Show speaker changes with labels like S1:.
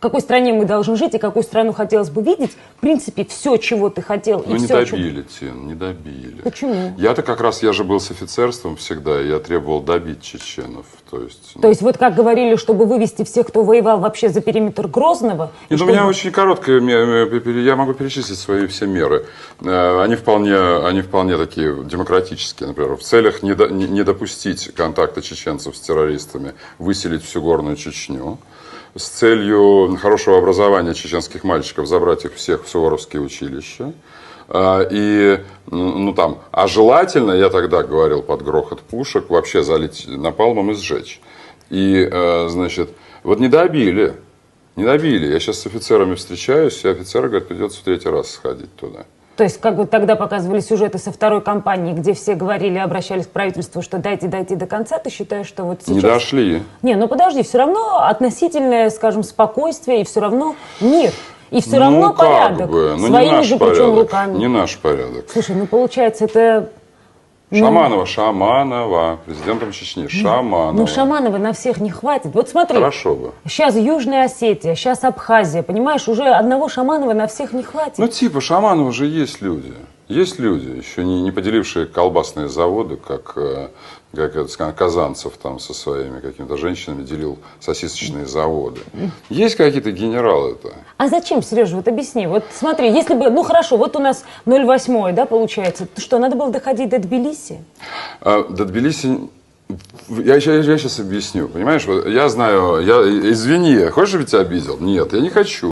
S1: какой стране мы должны жить и какую страну хотелось бы видеть, в принципе, все, чего ты хотел.
S2: Ну,
S1: и
S2: не
S1: все,
S2: добили, Тин, не добили.
S1: Почему?
S2: Я-то как раз, я же был с офицерством всегда, и я требовал добить чеченов. То есть
S1: вот как говорили, чтобы вывести всех, кто воевал вообще за периметр Грозного.
S2: Нет, у меня очень короткая, я могу перечислить свои все меры. Они вполне такие демократические. Например, в целях не допустить контакта чеченцев с террористами, выселить всю Горную Чечню. С целью хорошего образования чеченских мальчиков забрать их всех в суворовские училища. А желательно, я тогда говорил под грохот пушек, вообще залить напалмом и сжечь. И, значит, вот не добили. Я сейчас с офицерами встречаюсь, и офицеры говорят, придется в 3-й раз сходить туда.
S1: То есть, как вот тогда показывали сюжеты со второй кампании, где все говорили, обращались к правительству, что дайте до конца, ты считаешь, что вот сейчас...
S2: Не дошли.
S1: Не, ну подожди, все равно относительное, скажем, спокойствие, и все равно мир. И все равно порядок. Своими же причем руками.
S2: Не наш порядок.
S1: Слушай, ну получается, это...
S2: Шаманова, президентом Чечни, Шаманова.
S1: Ну, Шаманова на всех не хватит. Вот смотри,
S2: хорошо бы.
S1: Сейчас Южная Осетия, сейчас Абхазия, понимаешь, уже одного Шаманова на всех не хватит.
S2: Ну, типа, Шаманова же есть люди. Есть люди, еще не поделившие колбасные заводы, как Казанцев там со своими какими-то женщинами делил сосисочные заводы. Есть какие-то генералы-то.
S1: А зачем, Сережа, вот объясни. Вот смотри, если бы, ну хорошо, вот у нас 0,8, да, получается. Что, надо было доходить до Тбилиси?
S2: До Тбилиси... Я сейчас объясню, понимаешь? Я знаю, извини, хочешь, чтобы я тебя обидел? Нет, я не хочу.